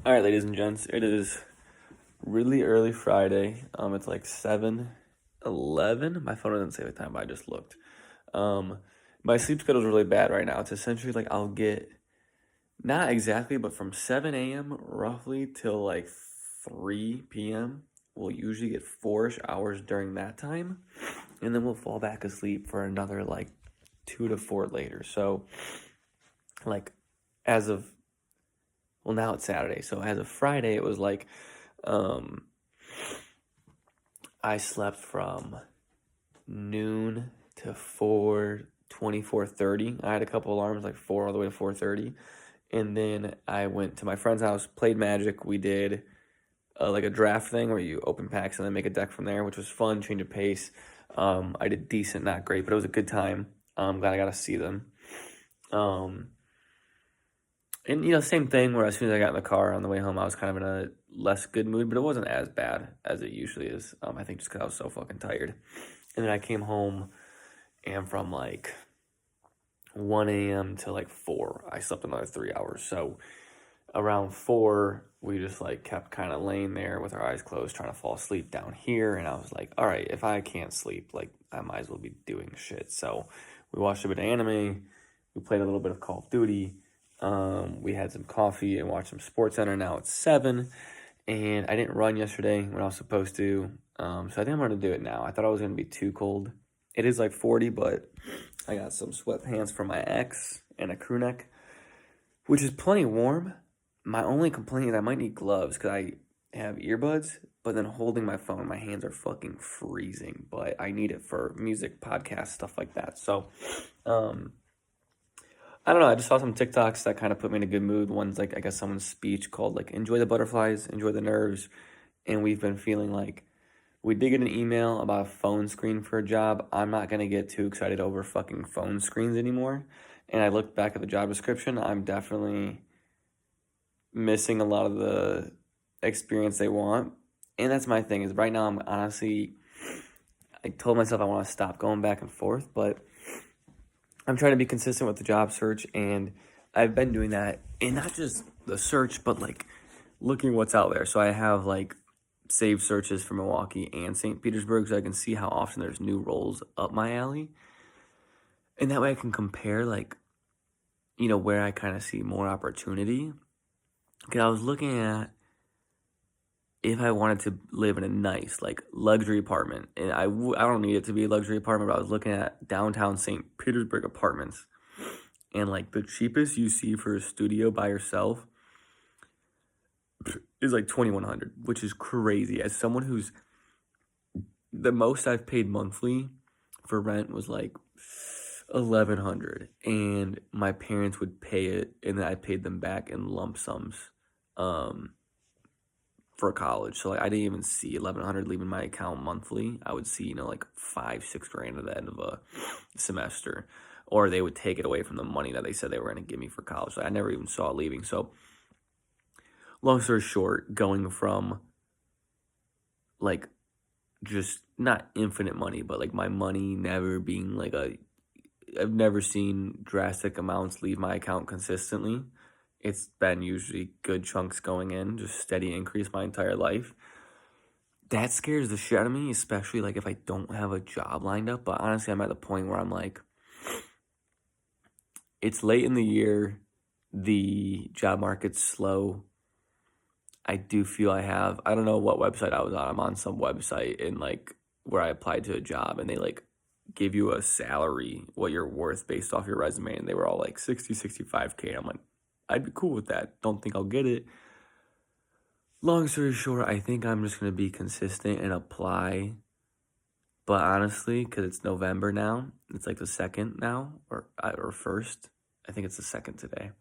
All right, ladies and gents, it is really early Friday. It's like 7:11. My phone doesn't say the time, but I just looked. Um, my sleep schedule is really bad right now. It's essentially like I'll get, not exactly, but from 7 a.m. roughly till like 3 p.m. We'll usually get 4-ish hours during that time, and then we'll fall back asleep for another like 2 to 4 later. So, like, as of, well, now it's Saturday. So as of Friday, it was like, um, I slept from noon to 4:30. I had a couple alarms, like 4 all the way to 4:30. And then I went to my friend's house, played Magic. We did like a draft thing where you open packs and then make a deck from there, which was fun, change of pace. I did decent, not great, but it was a good time. I'm glad I got to see them. Um, and same thing where as soon as I got in the car on the way home, I was kind of in a less good mood, but it wasn't as bad as it usually is. I think just because I was so fucking tired. And then I came home, and from like 1 a.m. to like 4, I slept another 3 hours. So around 4, we just like kept kind of laying there with our eyes closed, trying to fall asleep down here. And I was like, all right, if I can't sleep, like I might as well be doing shit. So we watched a bit of anime, we played a little bit of Call of Duty, we had some coffee and watched some Sports Center. Now it's 7, and I didn't run yesterday when I was supposed to. So I think I'm gonna do it now. I thought it was gonna be too cold. It is like 40, but I got some sweatpants from my ex and a crew neck, which is plenty warm. My only complaint is I might need gloves because I have earbuds, but then holding my phone, my hands are fucking freezing. But I need it for music, podcasts, stuff like that. So, um, I don't know. I just saw some TikToks that kind of put me in a good mood. One's like, I guess someone's speech called like, enjoy the butterflies, enjoy the nerves. And we've been feeling like we did get an email about a phone screen for a job. I'm not going to get too excited over fucking phone screens anymore. And I looked back at the job description. I'm definitely missing a lot of the experience they want. And that's my thing is right now I'm honestly, I told myself I want to stop going back and forth, but I'm trying to be consistent with the job search, and I've been doing that, and not just the search, but like looking what's out there. So I have like saved searches for Milwaukee and St. Petersburg, so I can see how often there's new roles up my alley, and that way I can compare like where I kind of see more opportunity. Because I was looking at if I wanted to live in a nice like luxury apartment, and I don't need it to be a luxury apartment, but I was looking at downtown St. Petersburg apartments. And like the cheapest you see for a studio by yourself is like 2,100, which is crazy. As someone who's the most I've paid monthly for rent was like 1,100, and my parents would pay it, and then I paid them back in lump sums, for college. So like I didn't even see 1,100 leaving my account monthly. I would see like 5-6 grand at the end of a semester, or they would take it away from the money that they said they were going to give me for college. So I never even saw it leaving. So long story short, going from like just not infinite money, but like my money never being like I've never seen drastic amounts leave my account consistently. It's been usually good chunks going in, just steady increase my entire life. That scares the shit out of me, especially like if I don't have a job lined up. But honestly, I'm at the point where I'm like, it's late in the year, the job market's slow. I do feel I don't know what website I was on. I'm on some website and like where I applied to a job, and they like give you a salary, what you're worth based off your resume. And they were all like 60, 65K. I'm like, I'd be cool with that. Don't think I'll get it. Long story short, I think I'm just going to be consistent and apply. But honestly, because it's November now, it's like the 2nd now, or 1st. I think it's the 2nd today.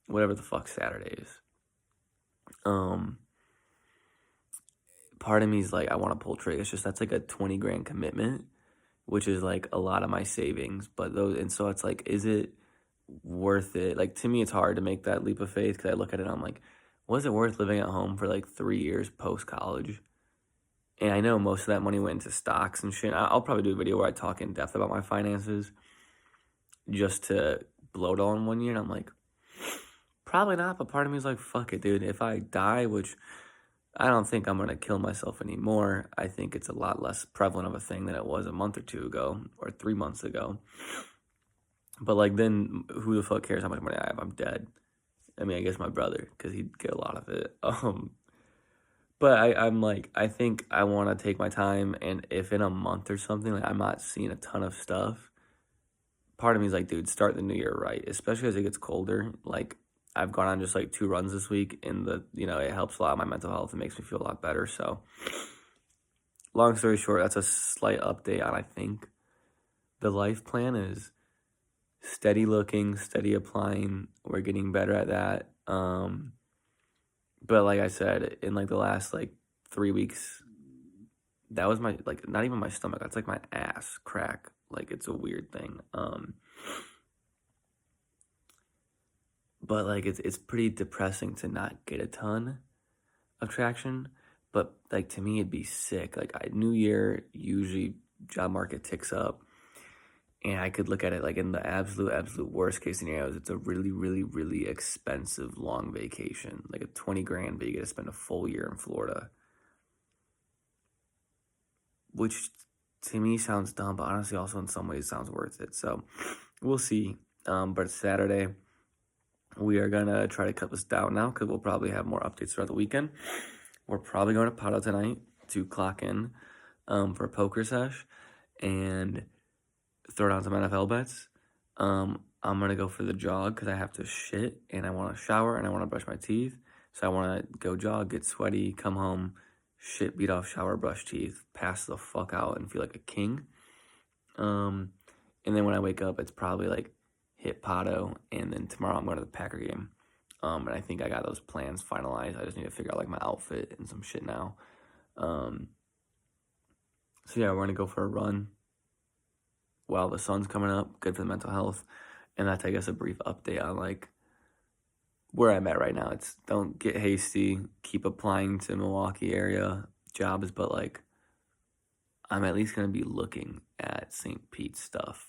Whatever the fuck Saturday is. Part of me is like, I want to pull trigger. It's just that's like a 20 grand commitment, which is like a lot of my savings. But and so it's like, is it worth it? Like to me, it's hard to make that leap of faith because I look at it and I'm like, was it worth living at home for like 3 years post college? And I know most of that money went into stocks and shit. I'll probably do a video where I talk in depth about my finances just to blow it all in one year. And I'm like, Probably not, but part of me is like, fuck it, dude. If I die, which I don't think I'm gonna kill myself anymore. I think it's a lot less prevalent of a thing than it was a month or two ago or 3 months ago. But like, then who the fuck cares how much money I have? I'm dead. I mean, I guess my brother, because he'd get a lot of it. But I'm like, I think I want to take my time, and if in a month or something, like I'm not seeing a ton of stuff, part of me is like, dude, start the new year right, especially as it gets colder. Like, I've gone on just like 2 runs this week, and it helps a lot of my mental health. It makes me feel a lot better. So, long story short, that's a slight update on, I think, the life plan is steady looking, steady applying. We're getting better at that. But like I said, in like the last like 3 weeks, that was my, like, not even my stomach. That's like my ass crack. Like, it's a weird thing. But like it's pretty depressing to not get a ton of traction. But like, to me, it'd be sick. Like, New Year, usually job market ticks up. And I could look at it like in the absolute worst case scenarios, it's a really, really, really expensive long vacation, like a 20 grand, but you get to spend a full year in Florida, which to me sounds dumb, but honestly also in some ways sounds worth it. So we'll see. But it's Saturday. We are going to try to cut this down now because we'll probably have more updates throughout the weekend. We're probably going to Paddle tonight to clock in for a poker sesh and throw down some NFL bets. I'm going to go for the jog because I have to shit and I want to shower and I want to brush my teeth. So I want to go jog, get sweaty, come home, shit, beat off, shower, brush teeth, pass the fuck out and feel like a king. And then when I wake up, it's probably like hit Pato, and then tomorrow I'm going to the Packer game. And I think I got those plans finalized. I just need to figure out like my outfit and some shit now. So yeah, we're going to go for a run while the sun's coming up, good for the mental health. And that's, I guess, a brief update on like where I'm at right now. It's don't get hasty, keep applying to Milwaukee area jobs, but like I'm at least going to be looking at St. Pete stuff,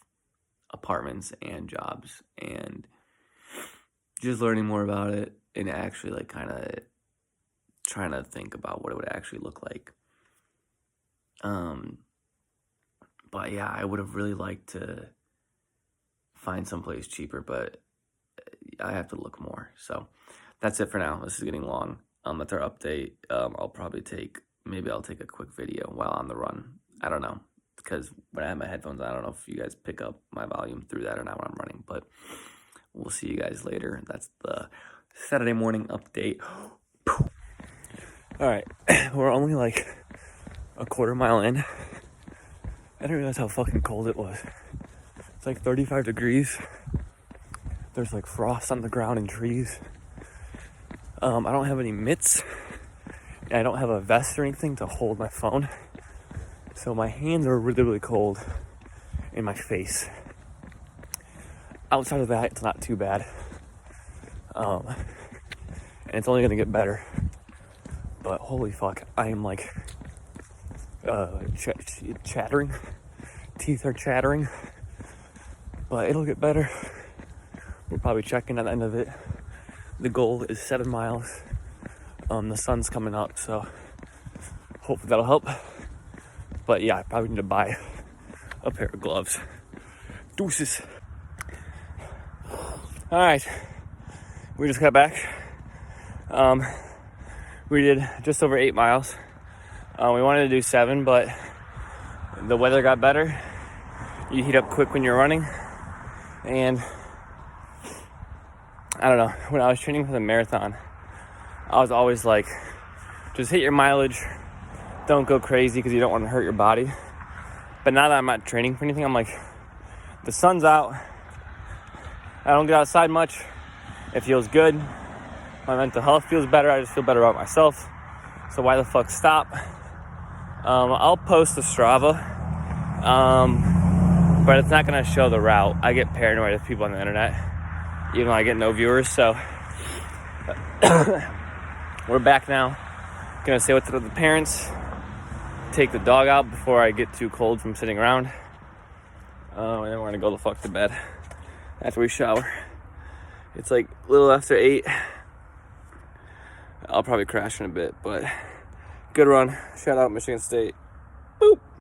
apartments and jobs, and just learning more about it and actually like kind of trying to think about what it would actually look like. But yeah, I would have really liked to find someplace cheaper, but I have to look more. So that's it for now. This is getting long. That's our update. I'll take a quick video while on the run. I don't know, because when I have my headphones on, I don't know if you guys pick up my volume through that or not when I'm running, but we'll see you guys later. That's the Saturday morning update. All right, we're only like a quarter mile in. I didn't realize how fucking cold it was. It's like 35 degrees. There's like frost on the ground and trees. I don't have any mitts. I don't have a vest or anything to hold my phone. So my hands are really, really cold in my face. Outside of that, it's not too bad. And it's only gonna get better. But holy fuck, I am like chattering. Teeth are chattering. But it'll get better. We're probably checking at the end of it. The goal is 7 miles. The sun's coming up, so hopefully that'll help. But yeah, I probably need to buy a pair of gloves. Deuces. All right, we just got back. We did just over 8 miles. We wanted to do 7, but the weather got better. You heat up quick when you're running. And I don't know, when I was training for the marathon, I was always like, just hit your mileage. Don't go crazy because you don't want to hurt your body. But now that I'm not training for anything, I'm like, the sun's out. I don't get outside much. It feels good. My mental health feels better. I just feel better about myself. So why the fuck stop? I'll post the Strava. But it's not going to show the route. I get paranoid of people on the internet, even though I get no viewers. So we're back now. Going to say what's up to the parents. Take the dog out before I get too cold from sitting around. And then we're going to go the fuck to bed after we shower. It's like a little after 8. I'll probably crash in a bit, but good run. Shout out Michigan State.